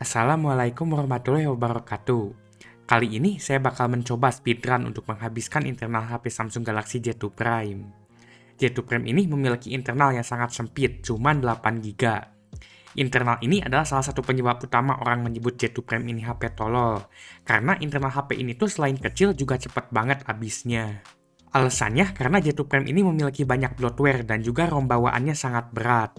Assalamualaikum warahmatullahi wabarakatuh. Kali ini saya bakal mencoba speedrun untuk menghabiskan internal HP Samsung Galaxy J2 Prime. J2 Prime ini memiliki internal yang sangat sempit, cuma 8 GB. Internal ini adalah salah satu penyebab utama orang menyebut J2 Prime ini HP tolol. Karena internal HP ini tuh selain kecil juga cepet banget habisnya. Alasannya karena J2 Prime ini memiliki banyak bloatware dan juga ROM bawaannya sangat berat.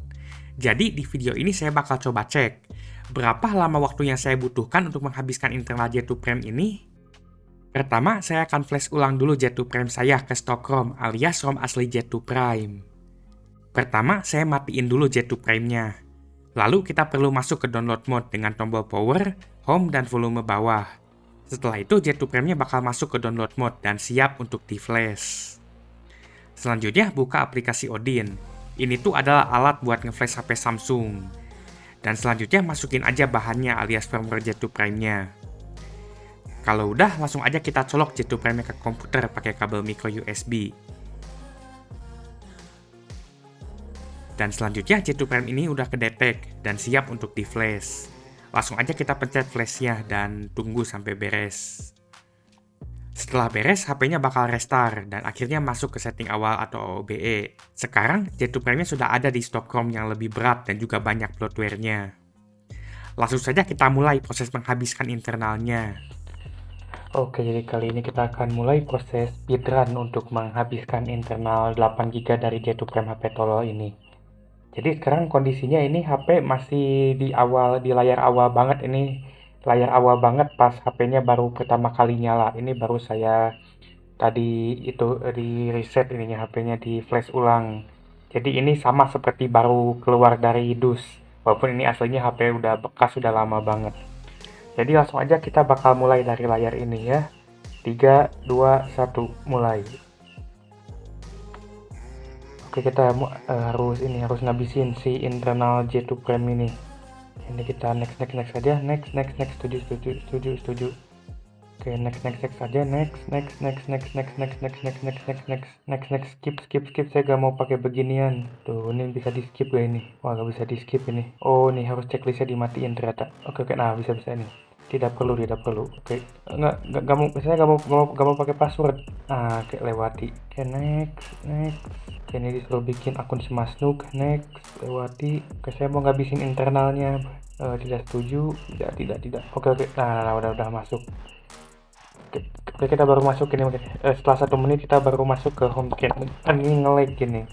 Jadi di video ini saya bakal coba cek berapa lama waktu yang saya butuhkan untuk menghabiskan internal J2 Prime ini. Pertama, saya akan flash ulang dulu J2 Prime saya ke stok ROM alias ROM asli J2 Prime. Pertama, saya matiin dulu J2 Prime-nya. Lalu kita perlu masuk ke download mode dengan tombol power, home, dan volume bawah. Setelah itu J2 Prime-nya bakal masuk ke download mode dan siap untuk di-flash. Selanjutnya buka aplikasi Odin. Ini tuh adalah alat buat nge-flash HP Samsung. Dan selanjutnya masukin aja bahannya alias firmware J2 Prime-nya. Kalau udah, langsung aja kita colok J2 Prime-nya ke komputer pakai kabel micro USB. Dan selanjutnya J2 Prime ini udah kedetek dan siap untuk di-flash. Langsung aja kita pencet flashnya dan tunggu sampai beres. Setelah beres, HP-nya bakal restart dan akhirnya masuk ke setting awal atau OBE. Sekarang, J2 Prime-nya sudah ada di stok ROM yang lebih berat dan juga banyak bloatware-nya. Langsung saja kita mulai proses menghabiskan internalnya. Oke, jadi kali ini kita akan mulai proses speedrun untuk menghabiskan internal 8 GB dari J2 Prime HP tolol ini. Jadi sekarang kondisinya ini HP masih di layar awal banget ini. Layar awal banget pas HP-nya baru pertama kali nyala. Ini baru saya tadi itu di reset ininya HP-nya, di flash ulang. Jadi ini sama seperti baru keluar dari dus. Walaupun ini aslinya HP udah bekas, udah lama banget. Jadi langsung aja kita bakal mulai dari layar ini ya. 3, 2, 1, mulai. Oke, kita harus ngabisin si internal J2 Prime ini. Ini kita next aja, next, setuju. Oke, next aja, next, skip, saya gak mau pakai beginian. Tuh, ini bisa di skip gak ini? Wah, gak bisa di skip ini. Oh, nih harus checklistnya dimatiin ternyata. Oke, nah bisa ini. Tidak perlu. Oke, saya gak mau pakai password. Oke, lewati. Oke, next. Oke, ini disuruh bikin akun Smasnuk, next, lewati. Oke, saya mau ngabisin internalnya. Tidak setuju, tidak. Oke, nah, udah masuk. Oke, kita baru masuk ini. Setelah 1 menit kita baru masuk ke home screen. Ini nge-lag gini.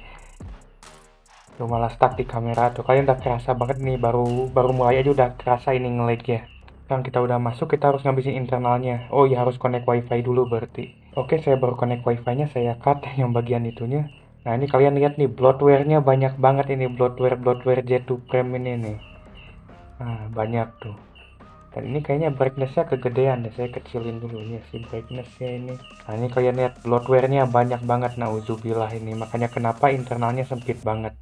Tuh, malah stuck di kamera tuh. Kalian udah kerasa banget nih, baru mulai aja udah kerasa ini nge-lag ya. Sekarang kita udah masuk, kita harus ngabisin internalnya. Oh iya, harus connect wifi dulu berarti. Oke, saya baru connect wifi-nya, saya cut yang bagian itunya. Nah, ini kalian lihat nih, bloatware-nya banyak banget ini, bloatware J2 Prime ini nih. Nah, banyak tuh. Dan ini kayaknya brightness-nya kegedean deh, saya kecilin dulu ya si brightness-nya ini. Nah, ini kalian lihat bloatware-nya banyak banget, nauzubillah ini. Makanya kenapa internalnya sempit banget.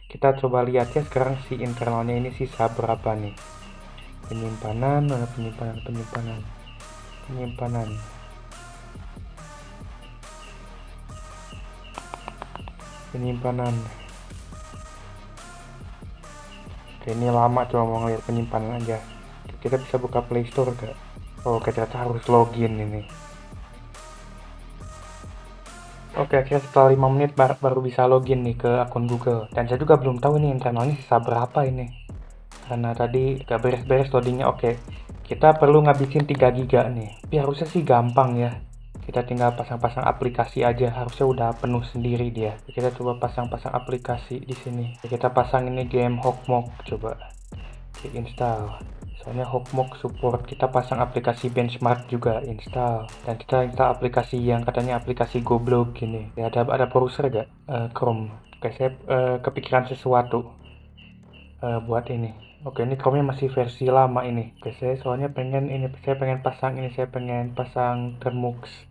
Kita coba lihat ya sekarang si internalnya ini sisa berapa nih. Penyimpanan. Oke, ini lama, coba mau ngeliat penyimpanan aja. Kita bisa buka Play Store gak? Oh, ternyata harus login ini. Oke, akhirnya setelah 5 menit baru bisa login nih ke akun Google. Dan saya juga belum tahu ini internalnya sisa berapa ini. Karena tadi gak beres-beres loadingnya. Oke, kita perlu ngabisin 3 GB nih. Tapi harusnya sih gampang ya. Kita tinggal pasang-pasang aplikasi aja, harusnya udah penuh sendiri dia. Kita coba pasang-pasang aplikasi di sini. Kita pasang ini game Hokmok, coba install. Soalnya Hokmok support. Kita pasang aplikasi Benchmark juga, install. Dan kita install aplikasi yang katanya aplikasi goblok gini. Ya, ada browser gak? Chrome. Oke, saya kepikiran sesuatu buat ini. Oke, ini Chrome-nya masih versi lama ini. Oke, saya pengen pasang Termux.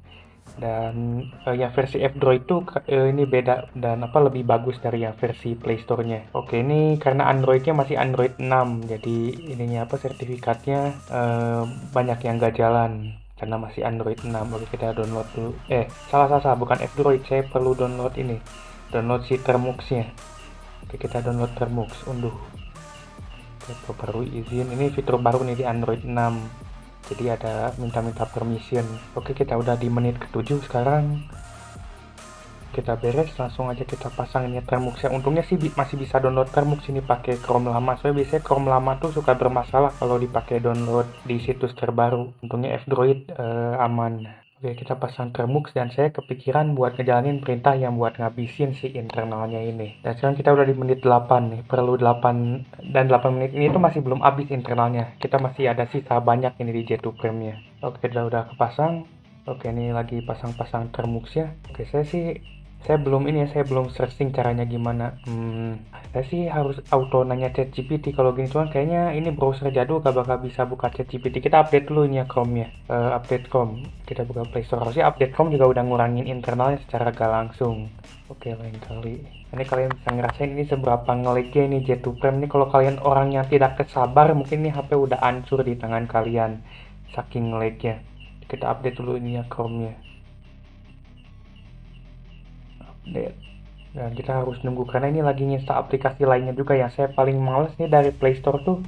Dan yang versi F-Droid itu ini beda dan lebih bagus dari yang versi Play Store-nya. Oke, ini karena Android-nya masih Android 6, jadi ininya sertifikatnya banyak yang gak jalan karena masih Android 6. Oke, kita download dulu. Salah, bukan F-Droid, saya perlu download si Termux-nya. Oke, kita download Termux, unduh. Oke, perbarui izin. Ini fitur baru nih di Android 6. Jadi ada minta-minta permission. Oke, kita udah di menit ke-7 sekarang. Kita beres, langsung aja kita pasang ini Termux ya. Untungnya sih masih bisa download Termux ini pakai Chrome lama. Soalnya biasanya Chrome lama tuh suka bermasalah kalau dipakai download di situs terbaru. Untungnya F-Droid aman. Oke, kita pasang Termux dan saya kepikiran buat ngejalanin perintah yang buat ngabisin si internalnya ini. Dan sekarang kita udah di menit 8 nih, perlu 8 dan 8 menit ini tuh masih belum habis internalnya. Kita masih ada sisa banyak ini di J2 Prime-nya. Oke, udah kepasang. Oke, ini lagi pasang-pasang Termux ya. Oke, saya belum searching caranya gimana. Saya sih harus auto nanya ChatGPT kalau gini, cuman kayaknya ini browser jadul gak bakal bisa buka ChatGPT. Kita update dulu ini ya Chrome-nya. Update Chrome. Kita buka Play Store. Harusnya update Chrome juga udah ngurangin internalnya secara gak langsung. Oke, lain kali. Ini kalian bisa ngerasain ini seberapa ngelegnya ini J2 Prime ini. Kalau kalian orang yang tidak kesabar, mungkin ini HP udah hancur di tangan kalian. Saking ngelegnya. Kita update dulu ini ya Chrome-nya. Dan kita harus nunggu karena ini lagi nginstal aplikasi lainnya juga yang saya paling males nih dari Play Store tuh.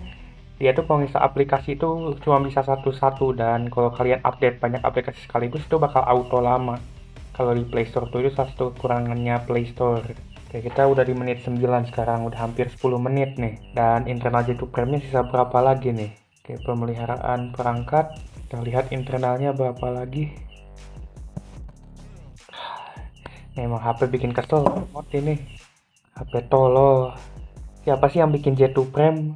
Dia tuh kalau nginstal aplikasi itu cuma bisa satu-satu, dan kalau kalian update banyak aplikasi sekaligus itu bakal auto lama. Kalau di Play Store tuh itu salah satu kekurangannya Play Store. Oke, kita udah di menit 9 sekarang, udah hampir 10 menit nih. Dan internal J2 Prime-nya sisa berapa lagi nih? Oke, pemeliharaan perangkat. Kita lihat internalnya berapa lagi. Memang HP bikin kesel mod ini. HP tolol. Siapa sih yang bikin J2 Prime?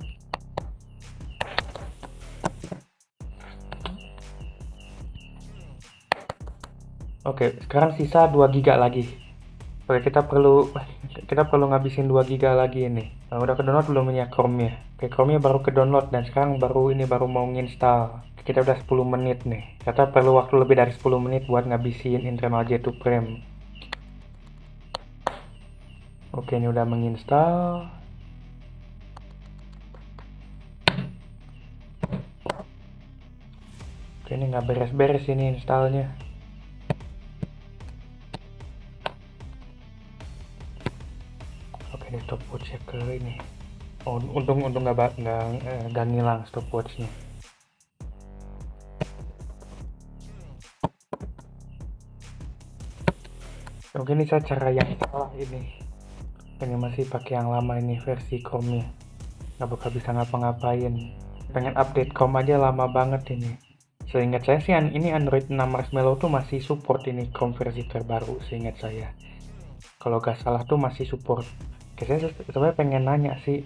Oke, sekarang sisa 2 GB lagi. Oke, kita perlu ngabisin 2 GB lagi ini. Udah ke-download belum ya Chrome-nya? Oke, Chrome-nya baru ke-download dan sekarang baru mau nginstal. Kita udah 10 menit nih. Kita perlu waktu lebih dari 10 menit buat ngabisin internal J2 Prime. Oke, ini udah menginstal. Oke, ini nggak beres-beres ini installnya. Oke, ini stopwatch ke ini. Oh, untung nggak ngilang stopwatchnya. Mungkin ini saya cara yang salah ini. Ini masih pakai yang lama ini versi Chrome-nya. Nggak bakal bisa ngapa-ngapain. Pengen update Chrome aja lama banget ini. Seingat saya sih ini Android 6 Marshmallow tuh masih support ini Chrome versi terbaru, seingat saya. Kalau gak salah tuh masih support. Oke, saya sebenarnya pengen nanya sih,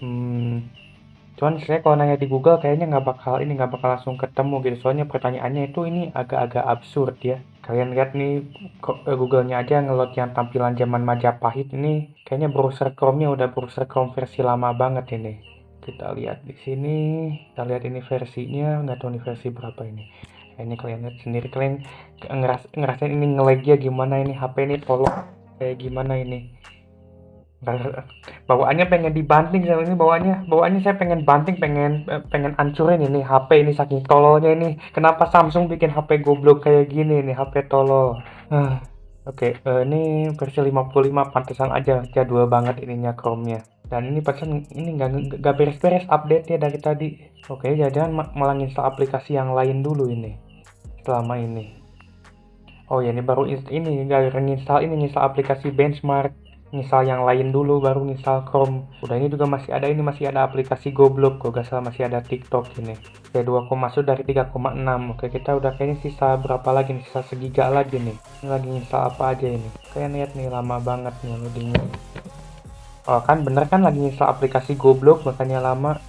cuman saya kalau nanya di Google kayaknya nggak bakal langsung ketemu gitu. Soalnya pertanyaannya itu ini agak-agak absurd ya. Kalian lihat nih Google-nya aja ngelot yang tampilan zaman Majapahit ini. Kayaknya browser Chrome-nya udah browser Chrome versi lama banget ini. Kita lihat di sini, kita lihat ini versinya, nggak tahu nih versi berapa ini. Ini kalian lihat sendiri, kalian ngerasain ini nge-lag-nya gimana ini, HP ini tolong kayak gimana ini. Bawaannya pengen dibanting sama ini, bawaannya saya pengen banting, pengen hancurin ini HP ini saking tololnya ini. Kenapa Samsung bikin HP goblok kayak gini nih, HP tolol. Oke, ini versi 55 pantesan aja jadul banget ininya Chrome-nya. Dan ini pantesan ini nggak beres-beres update-nya dari tadi. Oke, jangan malah install aplikasi yang lain dulu ini selama ini. Oh ya, ini baru ini nggak nginstal aplikasi benchmark. Install yang lain dulu baru install Chrome. Udah, ini juga masih ada aplikasi goblok, kok gak salah masih ada TikTok ini. Oke, 2, dari 3,6. Oke, kita udah kayaknya sisa berapa lagi nih? Sisa segiga lagi nih. Ini lagi install apa aja ini? Kalian lihat nih, lama banget nih loadingnya. Oh kan bener kan, lagi install aplikasi goblok makanya lama.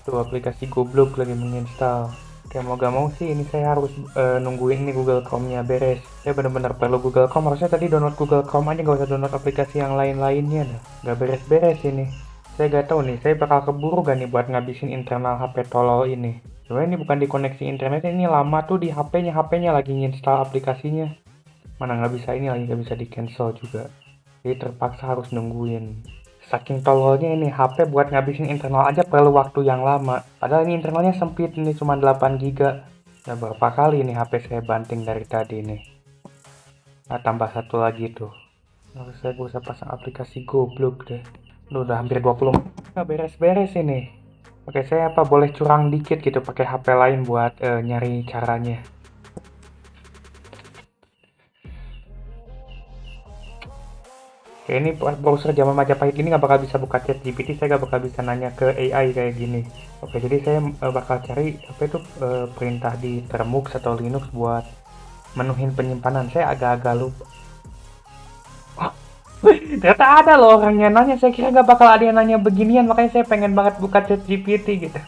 Tuh, aplikasi goblok lagi menginstal. Oke, mau gak mau sih ini saya harus nungguin ini Google Chrome-nya beres. Saya bener-bener perlu Google Chrome. Harusnya tadi download Google Chrome aja, gak usah download aplikasi yang lain-lainnya dah. Gak beres-beres ini. Saya gak tahu nih, saya bakal keburu gak nih buat ngabisin internal HP tolol ini. Sebenarnya ini bukan dikoneksi internet, ini lama tuh di HP-nya lagi nginstal aplikasinya. Mana gak bisa, ini lagi gak bisa di cancel juga. Jadi terpaksa harus nungguin. Saking tololnya ini HP buat ngabisin internal aja perlu waktu yang lama. Padahal ini internalnya sempit, ini cuma 8 GB. Nah, berapa kali ini HP saya banting dari tadi nih. Nah, tambah satu lagi tuh. Harus saya bisa pasang aplikasi goblok deh. Udah hampir 20 menit. Nggak beres-beres ini. Oke, saya boleh curang dikit gitu pakai HP lain buat nyari caranya. Oke, ini browser zaman Majapahit ini nggak bakal bisa buka chat GPT, saya nggak bakal bisa nanya ke AI kayak gini. Oke, jadi saya bakal cari apa itu perintah di Termux atau Linux buat menuhin penyimpanan. Saya agak-agak lupa. Oh, ternyata ada loh orang yang nanya. Saya kira nggak bakal ada yang nanya beginian, makanya saya pengen banget buka chat GPT gitu.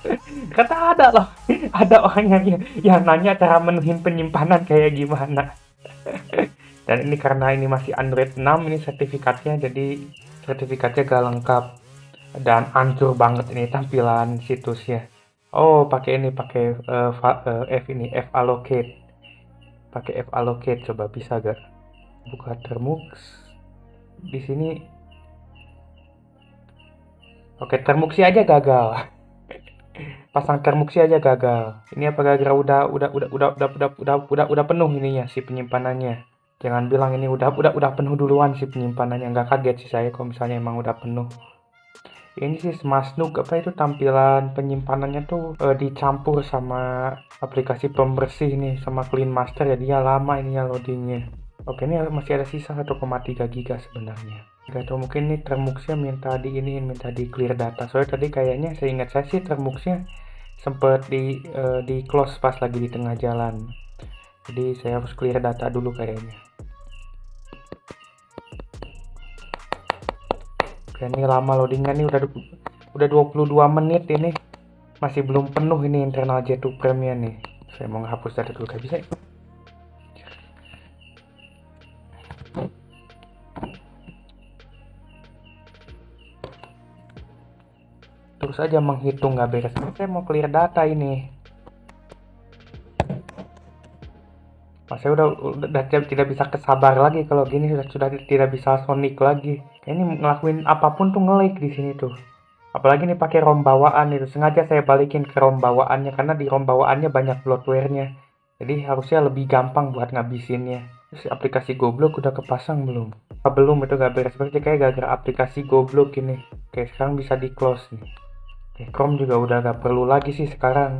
Ternyata ada loh. Ada orang yang nanya cara menuhin penyimpanan kayak gimana. Dan ini karena ini masih Android 6, ini sertifikatnya, jadi sertifikatnya gak lengkap dan hancur banget ini tampilan situsnya. Oh, pakai ini, pakai F allocate. Pakai F allocate, coba bisa gak? Buka Termux. Di sini, oke, Termuxi aja gagal. Pasang Termuxi aja gagal. Ini apa gara-gara udah penuh ininya si penyimpanannya. Jangan bilang ini udah penuh duluan si penyimpanannya. Nggak kaget sih saya kalau misalnya emang udah penuh. Ini sih Smashnuk apa itu tampilan penyimpanan tuh dicampur sama aplikasi pembersih nih sama Clean Master, jadinya lama ininya loadingnya. Oke, ini masih ada sisa 1,3 giga sebenarnya. Gak tau, mungkin nih Termuxnya minta di clear data. Soalnya tadi kayaknya seingat saya sih Termuxnya sempet di close pas lagi di tengah jalan. Jadi saya harus clear data dulu kayaknya. Oke, ini lama loadingnya nih, udah 22 menit ini. Masih belum penuh ini internal J2 Prem-nya nih. Saya mau ngehapus data dulu, gak bisa. Terus aja menghitung nggak beres. Saya mau clear data ini. Saya udah tidak bisa kesabar lagi kalau gini, sudah tidak bisa Sonic lagi. Ini ngelakuin apapun tuh nge-lag di sini tuh. Apalagi nih pakai ROM bawaan itu. Sengaja saya balikin ke ROM bawaannya karena di ROM bawaannya banyak bloatware-nya. Jadi harusnya lebih gampang buat ngabisinnya. Terus aplikasi goblok udah kepasang belum? Belum, itu gak beres. Berarti kayak gara-gara aplikasi goblok ini. Oke, sekarang bisa di close nih. Oke, Chrome juga udah gak perlu lagi sih sekarang.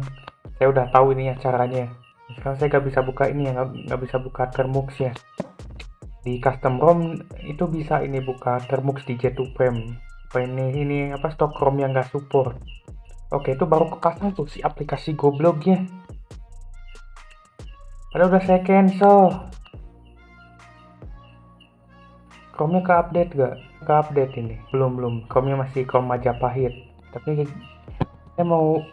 Saya udah tahu ini ya caranya. Sekarang saya gak bisa buka ini ya, gak bisa buka Termux ya. Di custom ROM itu bisa ini buka Termux di J2 Prem. Ini apa, stok ROM yang gak support. Oke, itu baru kepasang tuh si aplikasi gobloknya. Padahal udah saya cancel. Chrome-nya ke update gak? Ke update ini. Belum. Chrome-nya masih Chrome Majapahit. Tapi saya mau,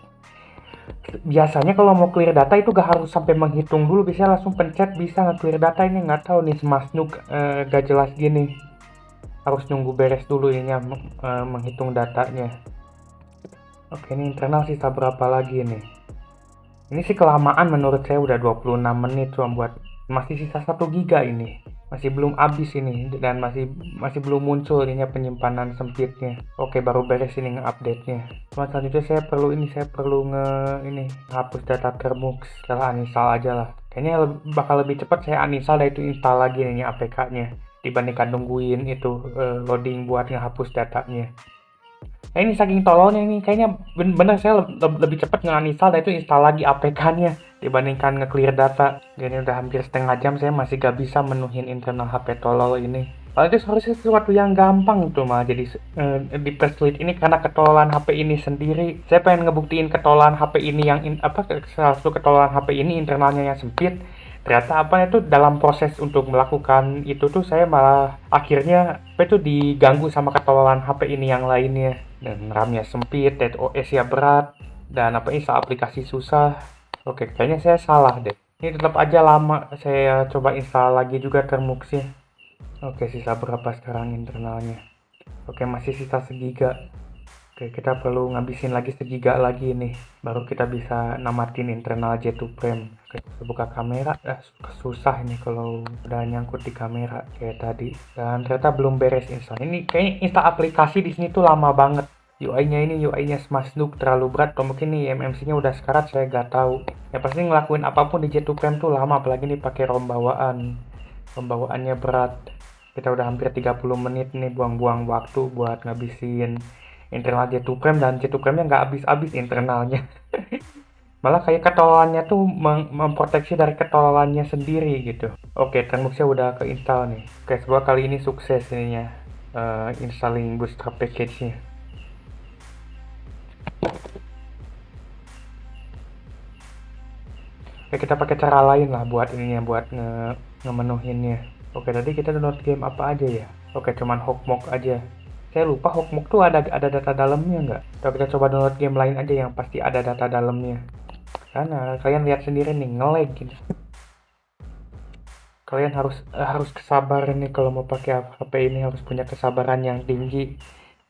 biasanya kalau mau clear data itu gak harus sampai menghitung dulu, bisa langsung pencet bisa nge-clear data. Ini nggak tahu nih Smashnuk gak jelas gini, harus nunggu beres dulu ininya menghitung datanya. Oke, ini internal sisa berapa lagi nih? Ini sih kelamaan menurut saya, udah 26 menit cuma buat, masih sisa 1 giga ini. Masih belum habis ini dan masih belum muncul ininya penyimpanan sempitnya. Oke, baru beres ini nge-update-nya. Cuma selanjutnya saya perlu hapus data Termux. Setelah uninstall aja lah. Kayaknya bakal lebih cepat saya uninstall dan itu install lagi nih APK-nya dibandingkan nungguin itu loading buat ngehapus datanya. Nah, ini saking tololnya ini, kayaknya bener saya lebih cepat nge-uninstall dan itu install lagi APK-nya dibandingkan nge-clear data. Jadi udah hampir setengah jam saya masih gak bisa menuhin internal HP tolol ini. Padahal itu seharusnya sesuatu yang gampang tuh mah, jadi dipersulit ini karena ketololan HP ini sendiri. Saya pengen ngebuktiin ketololan HP ini yang salah satu ketololan HP ini internalnya yang sempit. Ternyata itu dalam proses untuk melakukan itu tuh saya malah akhirnya itu diganggu sama ketololan HP ini yang lainnya. Dan RAM-nya sempit, OS ya berat, dan install aplikasi susah. Oke, kayaknya saya salah deh. Ini tetap aja lama. Saya coba install lagi juga Termuxnya. Oke, sisa berapa sekarang internalnya? Oke, masih sisa segiga. Oke, kita perlu ngabisin lagi segiga lagi nih. Baru kita bisa namatin internal J2 Prem. Oke, buka kamera. Susah ini kalau udah nyangkut di kamera kayak tadi. Dan ternyata belum beres install. Ini kayaknya install aplikasi di sini tuh lama banget. UI-nya Smashnuk terlalu berat, atau mungkin nih MMC-nya udah sekarat, saya gak tahu. Ya pasti ngelakuin apapun di J2 Prem tuh lama, apalagi nih pakai ROM bawaan. ROM bawaannya berat. Kita udah hampir 30 menit nih buang-buang waktu buat ngabisin internal J2 Prime, dan J2 Prime-nya nggak habis-habis internalnya. Malah kayak ketololannya tuh memproteksi dari ketololannya sendiri gitu. Oke, Termux-nya udah keinstall nih. Oke, semoga kali ini sukses ininya, installing Bootstrap package-nya. Oke, kita pakai cara lain lah buat ininya, buat ngemenuhinnya. Oke, tadi kita download game apa aja ya? Oke, cuman Hokmok aja. Saya lupa Hokmok tuh ada data dalamnya nggak? Coba kita coba download game lain aja yang pasti ada data dalamnya. Karena kalian lihat sendiri nih, nge-lag gitu. Kalian harus kesabaran nih kalau mau pakai HP ini, harus punya kesabaran yang tinggi.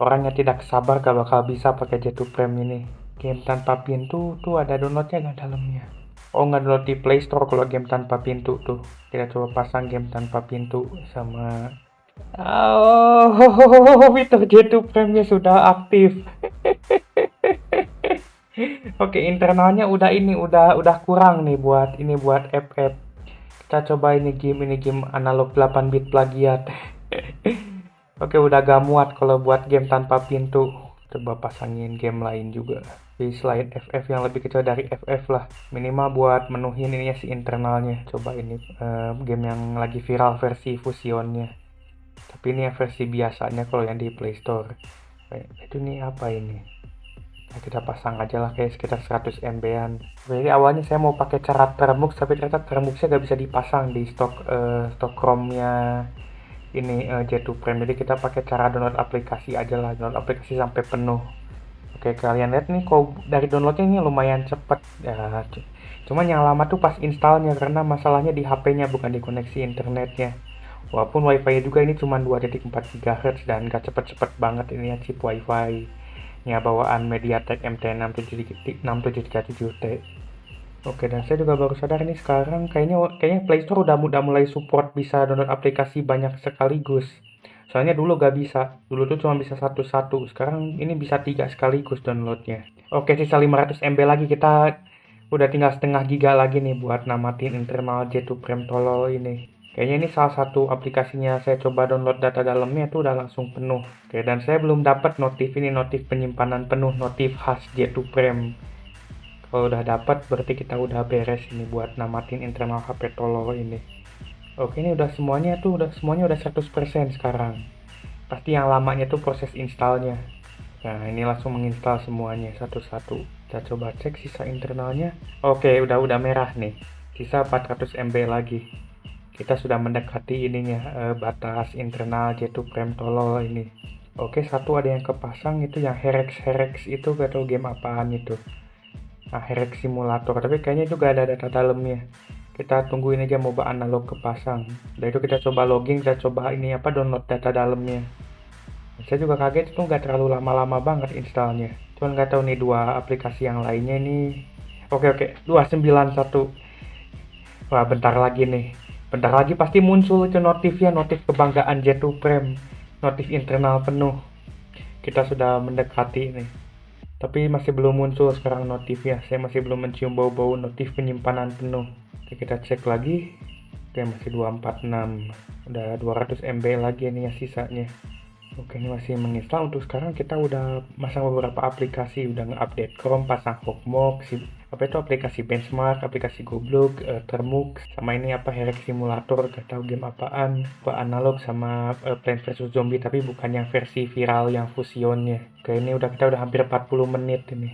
Orang yang tidak sabar gak bakal bisa pakai J2 Prime ini. Game tanpa pintu tuh ada downloadnya nggak dalamnya? Oh, nggak download di Play Store kalau game tanpa pintu tuh. Kita coba pasang game tanpa pintu sama... Oh, fitur J2 Prime-nya sudah aktif. Oke, internalnya udah kurang nih buat FF. Kita coba ini game analog 8 bit plagiat. Oke, udah gak muat kalau buat game tanpa pintu. Coba pasangin game lain juga. Selain FF yang lebih kecil dari FF lah. Minimal buat menuhin ininya si internalnya. Coba ini game yang lagi viral versi fusionnya. Tapi ini yang versi biasanya kalau yang di Play Store. Itu nih apa ini? Nah, kita pasang aja lah kayak sekitar 100 MB-an. Jadi awalnya saya mau pakai cara Termux, tapi ternyata Termuxnya gak bisa dipasang di stok ROM-nya ini J2 Prime. Jadi kita pakai cara download aplikasi aja lah, download aplikasi sampai penuh. Oke, kalian lihat nih kalau dari downloadnya ini lumayan cepet ya. Cuman yang lama tuh pas installnya, karena masalahnya di HP-nya bukan di koneksi internetnya. Walaupun wifi juga ini cuma 2.4 GHz dan gak cepet-cepet banget ini ya chip wifi nya bawaan MediaTek MT6737T. Oke, dan saya juga baru sadar nih sekarang kayaknya Play Store udah mulai support bisa download aplikasi banyak sekaligus. Soalnya dulu gak bisa, dulu tuh cuma bisa satu-satu, sekarang ini bisa 3 sekaligus downloadnya. Oke, sisa 500 MB lagi, kita udah tinggal setengah giga lagi nih buat namatin internal J2 Prime tolol ini. Kayaknya ini salah satu aplikasinya saya coba download data dalamnya tuh udah langsung penuh. Oke, dan saya belum dapat notif penyimpanan penuh, notif khas J2 Prime. Kalau udah dapat berarti kita udah beres ini buat namatin internal HP tolol ini. Oke, ini semuanya udah 100% sekarang. Pasti yang lamanya tuh proses installnya. Nah, ini langsung menginstal semuanya satu-satu. Kita coba cek sisa internalnya. Oke, udah merah nih. Sisa 400 MB lagi. Kita sudah mendekati ininya batas internal J2 Prime tolol ini. Oke, satu ada yang kepasang, itu yang Herex itu, gak tau game apaan itu. Nah, Herex Simulator, tapi kayaknya juga ada data dalamnya. Kita tungguin aja MOBA analog kepasang. Dan itu kita coba login, kita coba ini download data dalamnya. Saya juga kaget itu nggak terlalu lama-lama banget installnya. Cuman nggak tahu nih dua aplikasi yang lainnya ini. Oke, 291. Wah, bentar lagi nih. Bentar lagi pasti muncul itu notifnya, notif kebanggaan J2 Prime. Notif internal penuh. Kita sudah mendekati nih. Tapi masih belum muncul sekarang notifnya. Saya masih belum mencium bau-bau notif penyimpanan penuh. Oke, kita cek lagi. Oke, masih 246. Udah 200 MB lagi nih ya sisanya. Oke, ini masih menginstal. Untuk sekarang kita udah masang beberapa aplikasi, udah nge-update Chrome, pasang Hokmok, aplikasi benchmark, aplikasi Goblok, Termux, sama ini Herex Simulator, gak tahu game apaan, analog sama Plants vs Zombie, tapi bukan yang versi viral yang fusionnya. Oke, ini kita udah hampir 40 menit ini.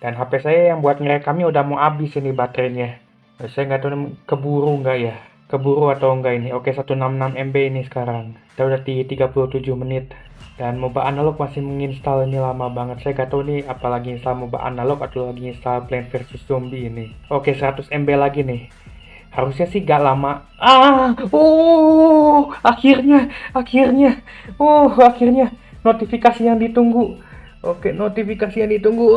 Dan HP saya yang buat ngerekamnya udah mau habis ini baterainya. Saya nggak tahu keburu nggak ya. Keburu atau enggak ini. Oke, 166 MB ini sekarang. Kita udah di 37 menit. Dan MOBA analog masih menginstal ini lama banget. Saya gak tahu nih apalagi install MOBA analog atau lagi install Plants vs Zombie ini. Oke, 100 MB lagi nih. Harusnya sih gak lama. Akhirnya. Akhirnya notifikasi yang ditunggu. Oke, notifikasi yang ditunggu.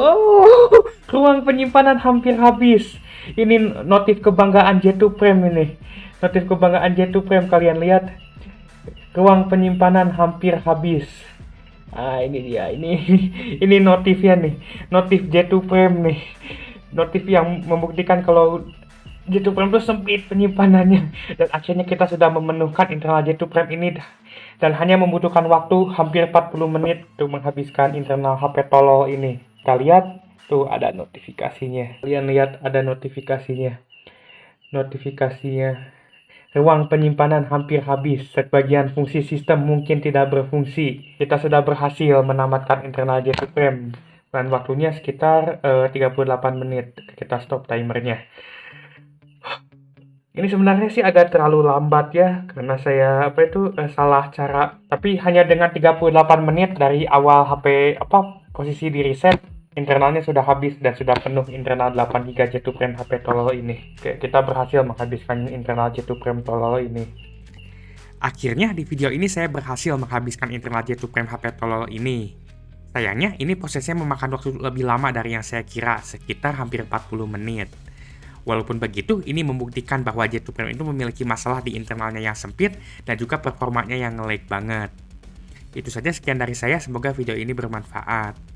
Ruang penyimpanan hampir habis. Ini notif kebanggaan J2 Prime ini. Notif kebanggaan J2 Prime, kalian lihat. Ruang penyimpanan hampir habis. Ini dia. Ini notifnya nih. Notif J2 Prime nih. Notif yang membuktikan kalau J2 Prime itu sempit penyimpanannya. Dan akhirnya kita sudah memenuhkan internal J2 Prime ini dan hanya membutuhkan waktu hampir 40 menit untuk menghabiskan internal HP tolol ini. Kita lihat, tuh ada notifikasinya. Kalian lihat ada notifikasinya. Ruang penyimpanan hampir habis. Sebagian fungsi sistem mungkin tidak berfungsi. Kita sudah berhasil menamatkan internal J Supreme. Dan waktunya sekitar 38 menit. Kita stop timernya. Ini sebenarnya sih agak terlalu lambat ya, karena saya salah cara. Tapi hanya dengan 38 menit dari awal HP posisi di reset, internalnya sudah habis dan sudah penuh internal 8 GB J Supreme HP tolol ini. Oke, kita berhasil menghabiskan internal J Supreme tolol ini. Akhirnya di video ini saya berhasil menghabiskan internal J Supreme HP tolol ini. Sayangnya ini prosesnya memakan waktu lebih lama dari yang saya kira, sekitar hampir 40 menit. Walaupun begitu, ini membuktikan bahwa J Supreme itu memiliki masalah di internalnya yang sempit dan juga performanya yang nge-lag banget. Itu saja sekian dari saya, semoga video ini bermanfaat.